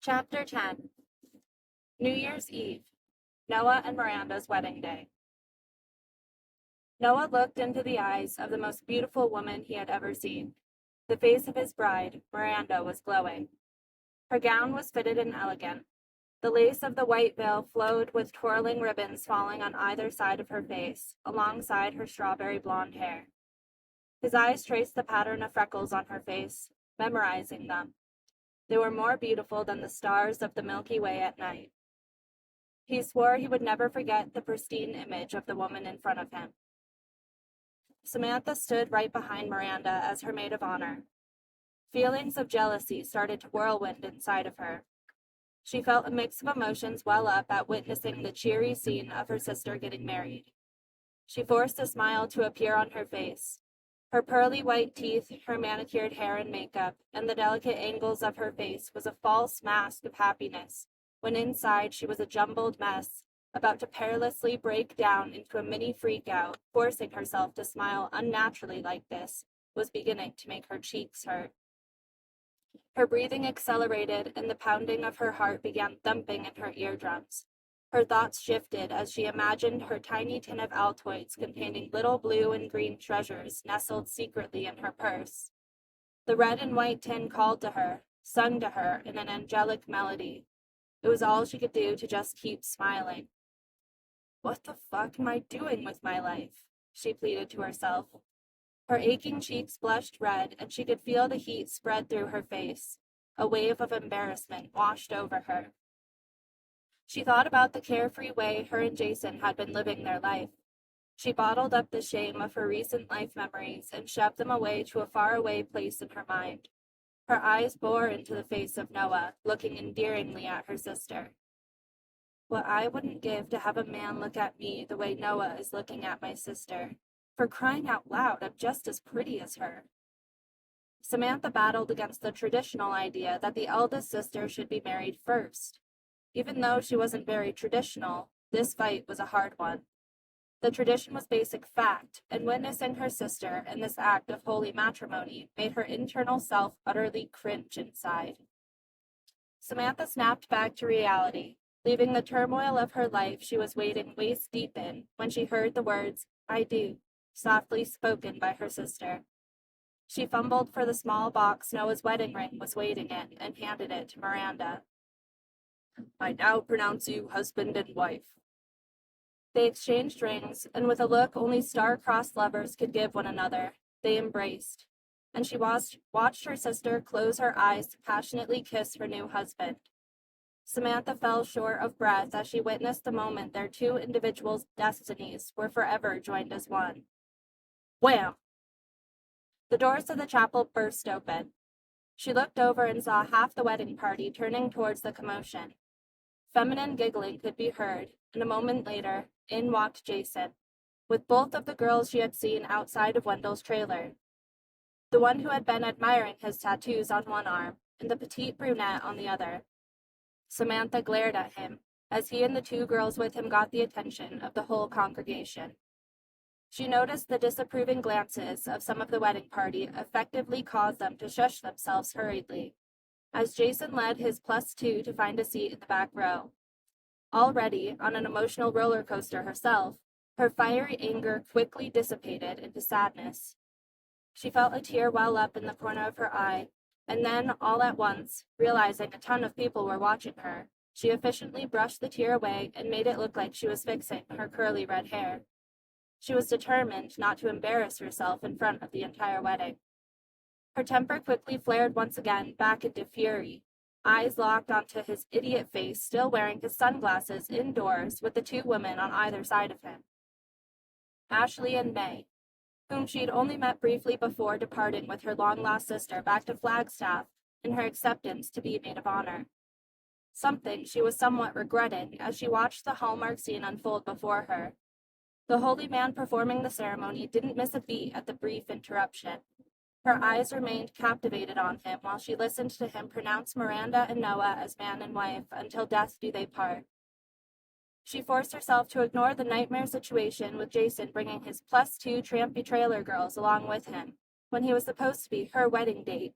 Chapter 10. New Year's Eve. Noah and Miranda's wedding day. Noah looked into the eyes of the most beautiful woman he had ever seen. The face of his bride, Miranda, was glowing. Her gown was fitted and elegant. The lace of the white veil flowed with twirling ribbons falling on either side of her face, alongside her strawberry blonde hair. His eyes traced the pattern of freckles on her face, memorizing them. They were more beautiful than the stars of the Milky Way at night. He swore he would never forget the pristine image of the woman in front of him. Samantha stood right behind Miranda as her maid of honor. Feelings of jealousy started to whirlwind inside of her. She felt a mix of emotions well up at witnessing the cheery scene of her sister getting married. She forced a smile to appear on her face. Her pearly white teeth, her manicured hair and makeup, and the delicate angles of her face was a false mask of happiness, when inside she was a jumbled mess, about to perilously break down into a mini freak-out. Forcing herself to smile unnaturally like this was beginning to make her cheeks hurt. Her breathing accelerated, and the pounding of her heart began thumping in her eardrums. Her thoughts shifted as she imagined her tiny tin of Altoids containing little blue and green treasures nestled secretly in her purse. The red and white tin called to her, sung to her in an angelic melody. It was all she could do to just keep smiling. "What the fuck am I doing with my life?" she pleaded to herself. Her aching cheeks blushed red, and she could feel the heat spread through her face. A wave of embarrassment washed over her. She thought about the carefree way her and Jason had been living their life. She bottled up the shame of her recent life memories and shoved them away to a faraway place in her mind. Her eyes bore into the face of Noah, looking endearingly at her sister. "What I wouldn't give to have a man look at me the way Noah is looking at my sister. For crying out loud, I'm just as pretty as her." Samantha battled against the traditional idea that the eldest sister should be married first. Even though she wasn't very traditional, this fight was a hard one. The tradition was basic fact, and witnessing her sister in this act of holy matrimony made her internal self utterly cringe inside. Samantha snapped back to reality, leaving the turmoil of her life she was wading waist deep in when she heard the words, "I do," softly spoken by her sister. She fumbled for the small box Noah's wedding ring was waiting in and handed it to Miranda. "I now pronounce you husband and wife." They exchanged rings, and with a look only star-crossed lovers could give one another, they embraced, and she watched her sister close her eyes to passionately kiss her new husband. Samantha fell short of breath as she witnessed the moment their two individuals' destinies were forever joined as one. Wham! The doors of the chapel burst open. She looked over and saw half the wedding party turning towards the commotion. Feminine giggling could be heard, and a moment later, in walked Jason, with both of the girls she had seen outside of Wendell's trailer. The one who had been admiring his tattoos on one arm, and the petite brunette on the other. Samantha glared at him, as he and the two girls with him got the attention of the whole congregation. She noticed the disapproving glances of some of the wedding party effectively caused them to shush themselves hurriedly, as Jason led his +2 to find a seat in the back row. Already on an emotional roller coaster herself, her fiery anger quickly dissipated into sadness. She felt a tear well up in the corner of her eye, and then, all at once, realizing a ton of people were watching her, she efficiently brushed the tear away and made it look like she was fixing her curly red hair. She was determined not to embarrass herself in front of the entire wedding. Her temper quickly flared once again back into fury, eyes locked onto his idiot face still wearing his sunglasses indoors with the two women on either side of him. Ashley and May, whom she'd only met briefly before departing with her long-lost sister back to Flagstaff in her acceptance to be maid of honor. Something she was somewhat regretting as she watched the Hallmark scene unfold before her. The holy man performing the ceremony didn't miss a beat at the brief interruption. Her eyes remained captivated on him while she listened to him pronounce Miranda and Noah as man and wife until death do they part. She forced herself to ignore the nightmare situation with Jason bringing his +2 trampy trailer girls along with him, when he was supposed to be her wedding date.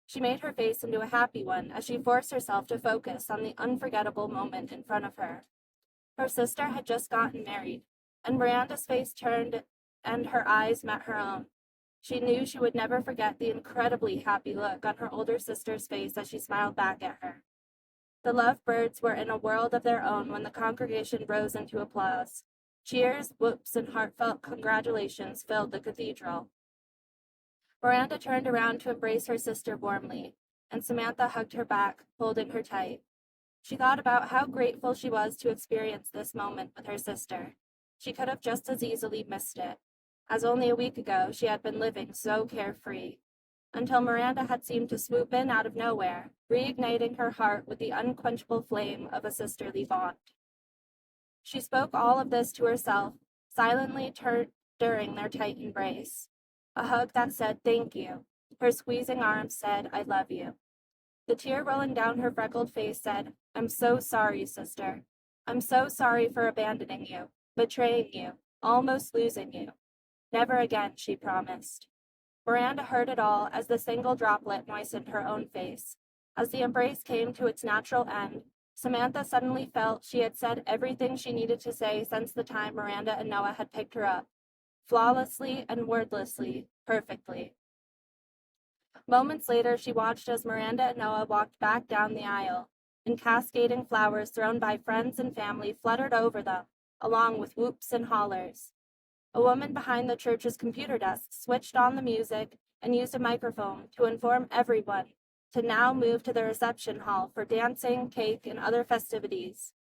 She made her face into a happy one as she forced herself to focus on the unforgettable moment in front of her. Her sister had just gotten married, and Miranda's face turned and her eyes met her own. She knew she would never forget the incredibly happy look on her older sister's face as she smiled back at her. The lovebirds were in a world of their own when the congregation rose into applause. Cheers, whoops, and heartfelt congratulations filled the cathedral. Miranda turned around to embrace her sister warmly, and Samantha hugged her back, holding her tight. She thought about how grateful she was to experience this moment with her sister. She could have just as easily missed it, as only a week ago she had been living so carefree, until Miranda had seemed to swoop in out of nowhere, reigniting her heart with the unquenchable flame of a sisterly bond. She spoke all of this to herself, silently during their tight embrace. A hug that said thank you. Her squeezing arms said, I love you. The tear rolling down her freckled face said, I'm so sorry, sister. I'm so sorry for abandoning you, betraying you, almost losing you. Never again, she promised. Miranda heard it all as the single droplet moistened her own face. As the embrace came to its natural end, Samantha suddenly felt she had said everything she needed to say since the time Miranda and Noah had picked her up. Flawlessly and wordlessly, perfectly. Moments later, she watched as Miranda and Noah walked back down the aisle, and cascading flowers thrown by friends and family fluttered over them, along with whoops and hollers. A woman behind the church's computer desk switched on the music and used a microphone to inform everyone to now move to the reception hall for dancing, cake, and other festivities.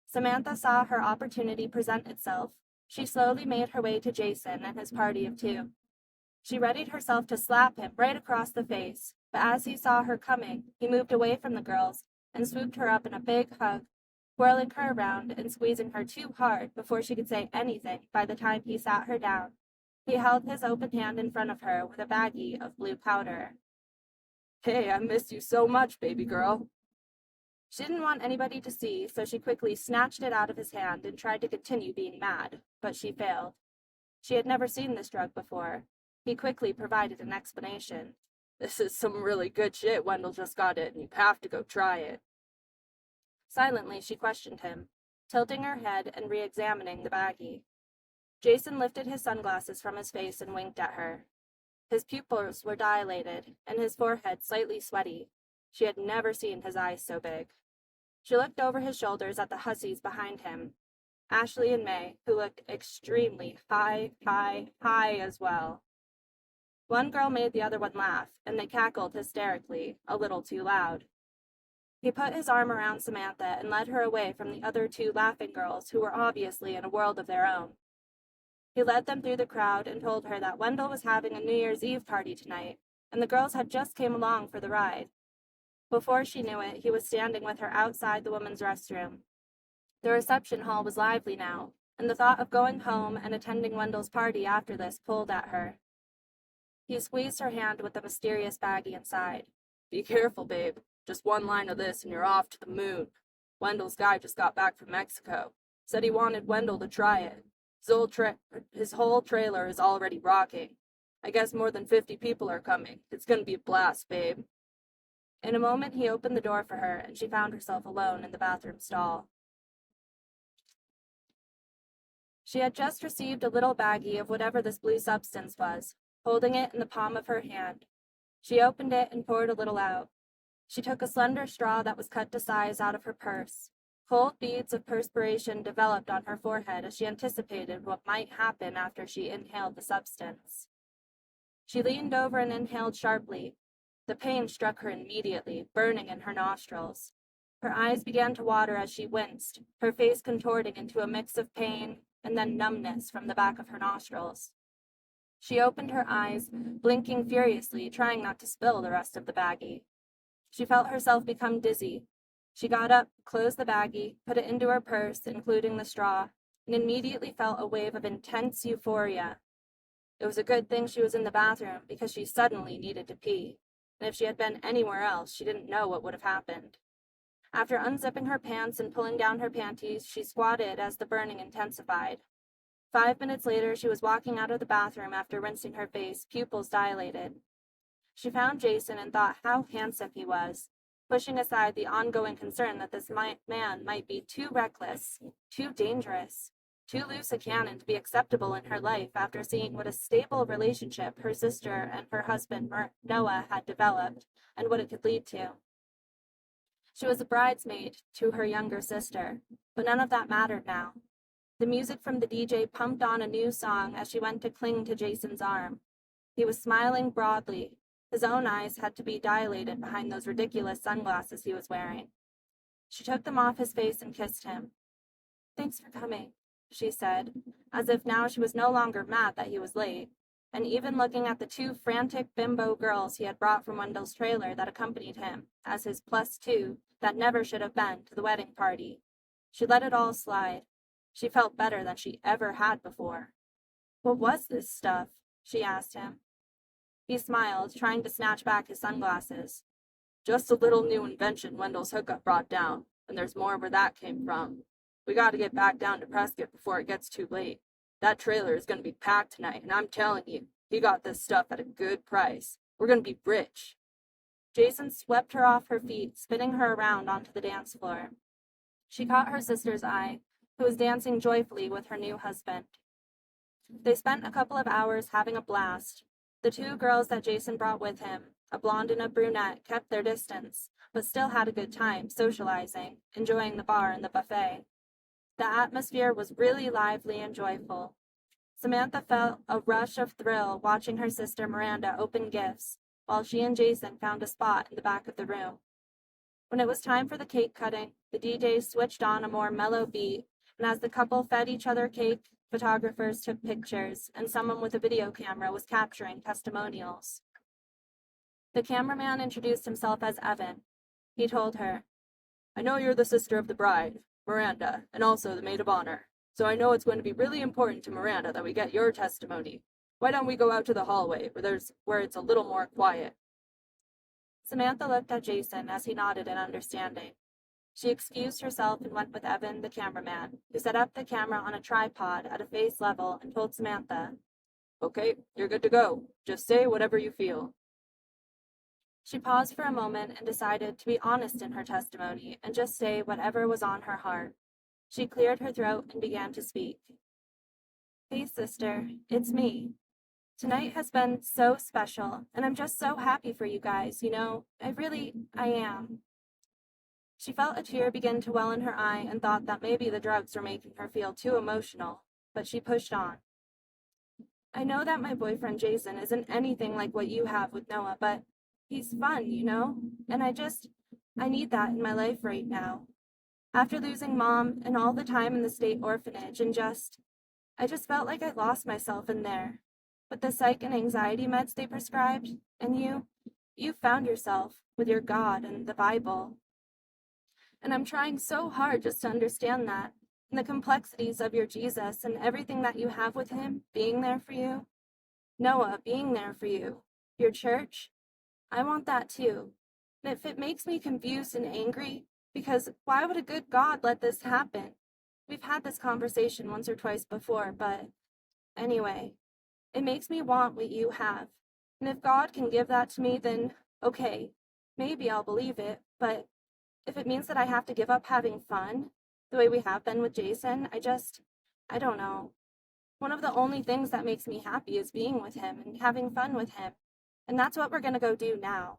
Samantha saw her opportunity present itself. She slowly made her way to Jason and his party of two. She readied herself to slap him right across the face, but as he saw her coming, he moved away from the girls and swooped her up in a big hug, whirling her around and squeezing her too hard before she could say anything by the time he sat her down. He held his open hand in front of her with a baggie of blue powder. Hey, I missed you so much, baby girl. She didn't want anybody to see, so she quickly snatched it out of his hand and tried to continue being mad, but she failed. She had never seen this drug before. He quickly provided an explanation. This is some really good shit. Wendell just got it, and you have to go try it. Silently, she questioned him, tilting her head and re-examining the baggie. Jason lifted his sunglasses from his face and winked at her. His pupils were dilated, and his forehead slightly sweaty. She had never seen his eyes so big. She looked over his shoulders at the hussies behind him, Ashley and May, who looked extremely high as well. One girl made the other one laugh, and they cackled hysterically, a little too loud. He put his arm around Samantha and led her away from the other two laughing girls who were obviously in a world of their own. He led them through the crowd and told her that Wendell was having a New Year's Eve party tonight, and the girls had just came along for the ride. Before she knew it, he was standing with her outside the women's restroom. The reception hall was lively now, and the thought of going home and attending Wendell's party after this pulled at her. He squeezed her hand with the mysterious baggie inside. Be careful, babe. Just one line of this and you're off to the moon. Wendell's guy just got back from Mexico. Said he wanted Wendell to try it. His whole trailer is already rocking. I guess more than 50 people are coming. It's gonna be a blast, babe. In a moment, he opened the door for her, and she found herself alone in the bathroom stall. She had just received a little baggie of whatever this blue substance was, holding it in the palm of her hand. She opened it and poured a little out. She took a slender straw that was cut to size out of her purse. Cold beads of perspiration developed on her forehead as she anticipated what might happen after she inhaled the substance. She leaned over and inhaled sharply. The pain struck her immediately, burning in her nostrils. Her eyes began to water as she winced, her face contorting into a mix of pain and then numbness from the back of her nostrils. She opened her eyes, blinking furiously, trying not to spill the rest of the baggie. She felt herself become dizzy. She got up, closed the baggie, put it into her purse, including the straw, and immediately felt a wave of intense euphoria. It was a good thing she was in the bathroom, because she suddenly needed to pee, and if she had been anywhere else, she didn't know what would have happened. After unzipping her pants and pulling down her panties, she squatted as the burning intensified. 5 minutes later, she was walking out of the bathroom after rinsing her face, pupils dilated. She found Jason and thought how handsome he was, pushing aside the ongoing concern that this man might be too reckless, too dangerous, too loose a cannon to be acceptable in her life after seeing what a stable relationship her sister and her husband Noah had developed and what it could lead to. She was a bridesmaid to her younger sister, but none of that mattered now. The music from the DJ pumped on a new song as she went to cling to Jason's arm. He was smiling broadly. His own eyes had to be dilated behind those ridiculous sunglasses he was wearing. She took them off his face and kissed him. "Thanks for coming," she said, as if now she was no longer mad that he was late, and even looking at the two frantic bimbo girls he had brought from Wendell's trailer that accompanied him as his +2 that never should have been to the wedding party. She let it all slide. She felt better than she ever had before. "What was this stuff?" she asked him. He smiled, trying to snatch back his sunglasses. "Just a little new invention Wendell's hookup brought down, and there's more where that came from. We gotta get back down to Prescott before it gets too late. That trailer is gonna be packed tonight, and I'm telling you, he got this stuff at a good price. We're gonna be rich." Jason swept her off her feet, spinning her around onto the dance floor. She caught her sister's eye, who was dancing joyfully with her new husband. They spent a couple of hours having a blast. The two girls that Jason brought with him, a blonde and a brunette, kept their distance, but still had a good time socializing, enjoying the bar and the buffet. The atmosphere was really lively and joyful. Samantha felt a rush of thrill watching her sister Miranda open gifts, while she and Jason found a spot in the back of the room. When it was time for the cake cutting, the DJ switched on a more mellow beat, and as the couple fed each other cake, photographers took pictures, and someone with a video camera was capturing testimonials. The cameraman introduced himself as Evan. He told her, "I know you're the sister of the bride, Miranda, and also the maid of honor, so I know it's going to be really important to Miranda that we get your testimony. Why don't we go out to the hallway, where it's a little more quiet?" Samantha looked at Jason as he nodded in understanding. She excused herself and went with Evan, the cameraman, who set up the camera on a tripod at a face level and told Samantha, "Okay, you're good to go. Just say whatever you feel." She paused for a moment and decided to be honest in her testimony and just say whatever was on her heart. She cleared her throat and began to speak. "Hey, sister, it's me. Tonight has been so special, and I'm just so happy for you guys, I am." She felt a tear begin to well in her eye and thought that maybe the drugs were making her feel too emotional, but she pushed on. "I know that my boyfriend Jason isn't anything like what you have with Noah, but he's fun, and I need that in my life right now. After losing Mom and all the time in the state orphanage I just felt like I lost myself in there. With the psych and anxiety meds they prescribed, and you found yourself with your God and the Bible. And I'm trying so hard just to understand that, and the complexities of your Jesus and everything that you have with him being there for you. Noah being there for you. Your church. I want that too. And if it makes me confused and angry, because why would a good God let this happen? We've had this conversation once or twice before, but anyway, it makes me want what you have. And if God can give that to me, then okay, maybe I'll believe it, but if it means that I have to give up having fun, the way we have been with Jason, I don't know. One of the only things that makes me happy is being with him and having fun with him. And that's what we're going to go do now.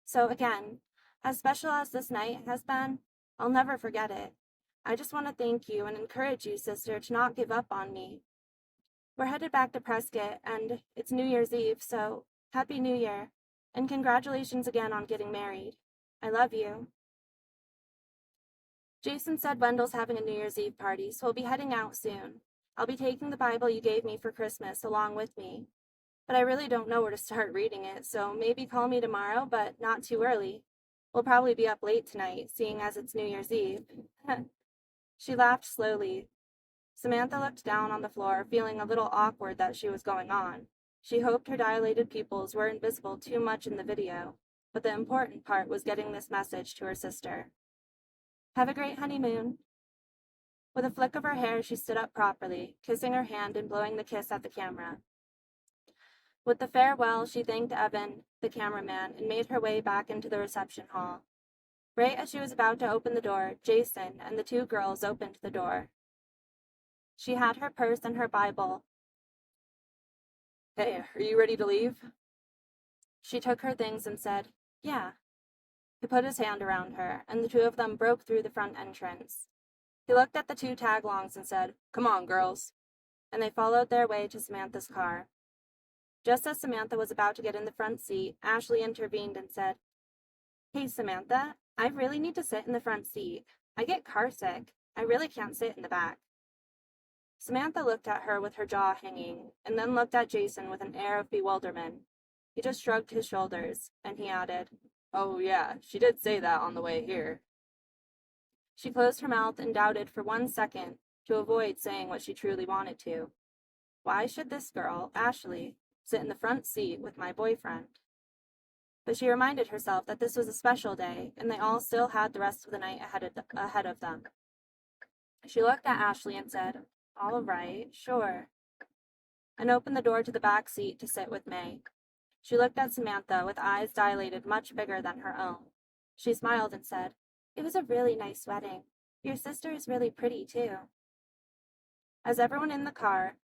So again, as special as this night has been, I'll never forget it. I just want to thank you and encourage you, sister, to not give up on me. We're headed back to Prescott, and it's New Year's Eve, so Happy New Year. And congratulations again on getting married. I love you." Jason said Wendell's having a New Year's Eve party, so we'll be heading out soon. I'll be taking the Bible you gave me for Christmas along with me. But I really don't know where to start reading it, so maybe call me tomorrow, but not too early. We'll probably be up late tonight, seeing as it's New Year's Eve. She laughed slowly. Samantha looked down on the floor, feeling a little awkward that she was going on. She hoped her dilated pupils weren't visible too much in the video, but the important part was getting this message to her sister. "Have a great honeymoon." With a flick of her hair, she stood up properly, kissing her hand and blowing the kiss at the camera. With the farewell, she thanked Evan, the cameraman, and made her way back into the reception hall. Right as she was about to open the door, Jason and the two girls opened the door. She had her purse and her Bible. "Hey, are you ready to leave?" She took her things and said, "Yeah." He put his hand around her, and the two of them broke through the front entrance. He looked at the two tagalongs and said, "Come on, girls," and they followed their way to Samantha's car. Just as Samantha was about to get in the front seat, Ashley intervened and said, "Hey, Samantha, I really need to sit in the front seat. I get car sick. I really can't sit in the back." Samantha looked at her with her jaw hanging, and then looked at Jason with an air of bewilderment. He just shrugged his shoulders, and he added, "Oh, yeah, she did say that on the way here." She closed her mouth and doubted for 1 second to avoid saying what she truly wanted to. Why should this girl, Ashley, sit in the front seat with my boyfriend? But she reminded herself that this was a special day, and they all still had the rest of the night ahead of them. She looked at Ashley and said, "All right, sure," and opened the door to the back seat to sit with May. She looked at Samantha with eyes dilated much bigger than her own. She smiled and said, "It was a really nice wedding. Your sister is really pretty, too." As everyone in the car,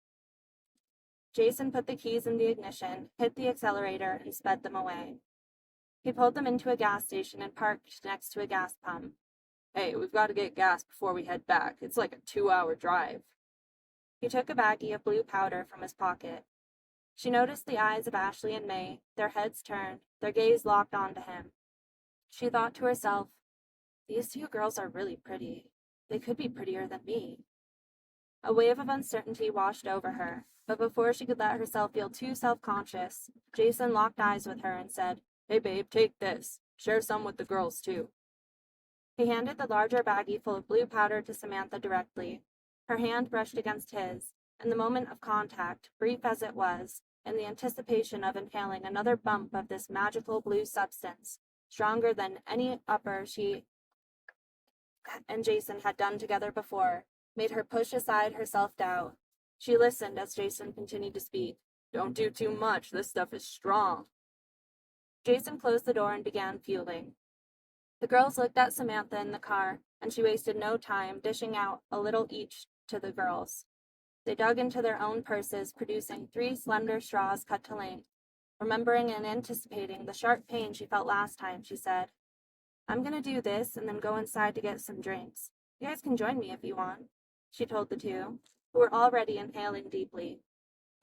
Jason put the keys in the ignition, hit the accelerator, and sped them away. He pulled them into a gas station and parked next to a gas pump. "Hey, we've got to get gas before we head back. It's like a 2-hour drive." He took a baggie of blue powder from his pocket. She noticed the eyes of Ashley and May, their heads turned, their gaze locked onto him. She thought to herself, "These two girls are really pretty. They could be prettier than me." A wave of uncertainty washed over her, but before she could let herself feel too self-conscious, Jason locked eyes with her and said, "Hey babe, take this. Share some with the girls too." He handed the larger baggie full of blue powder to Samantha directly. Her hand brushed against his, and the moment of contact, brief as it was, in the anticipation of inhaling another bump of this magical blue substance, stronger than any upper she and Jason had done together before, made her push aside her self-doubt. She listened as Jason continued to speak. "Don't do too much. This stuff is strong." Jason closed the door and began fueling. The girls looked at Samantha in the car, and she wasted no time dishing out a little each to the girls. They dug into their own purses, producing 3 slender straws cut to length. Remembering and anticipating the sharp pain she felt last time, she said, "I'm going to do this and then go inside to get some drinks. You guys can join me if you want," she told the two, who were already inhaling deeply.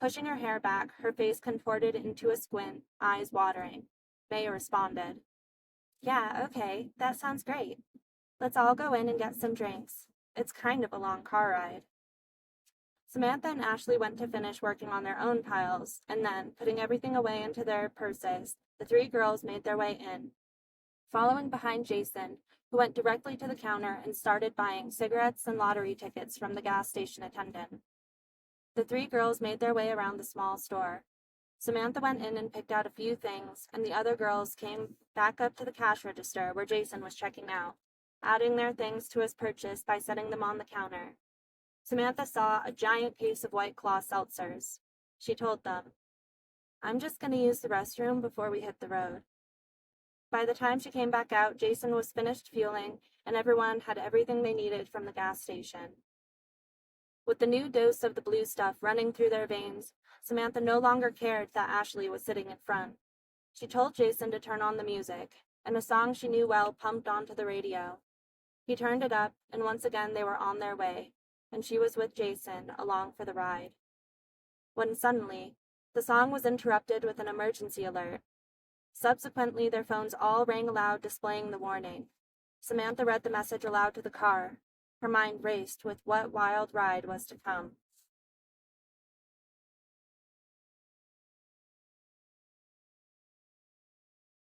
Pushing her hair back, her face contorted into a squint, eyes watering, May responded, "Yeah, okay, that sounds great. Let's all go in and get some drinks. It's kind of a long car ride." Samantha and Ashley went to finish working on their own piles, and then, putting everything away into their purses, the 3 girls made their way in, following behind Jason, who went directly to the counter and started buying cigarettes and lottery tickets from the gas station attendant. The 3 girls made their way around the small store. Samantha went in and picked out a few things, and the other girls came back up to the cash register where Jason was checking out, adding their things to his purchase by setting them on the counter. Samantha saw a giant case of White Claw seltzers. She told them, "I'm just going to use the restroom before we hit the road." By the time she came back out, Jason was finished fueling, and everyone had everything they needed from the gas station. With the new dose of the blue stuff running through their veins, Samantha no longer cared that Ashley was sitting in front. She told Jason to turn on the music, and a song she knew well pumped onto the radio. He turned it up, and once again they were on their way, and she was with Jason along for the ride. When suddenly, the song was interrupted with an emergency alert. Subsequently, their phones all rang aloud, displaying the warning. Samantha read the message aloud to the car. Her mind raced with what wild ride was to come.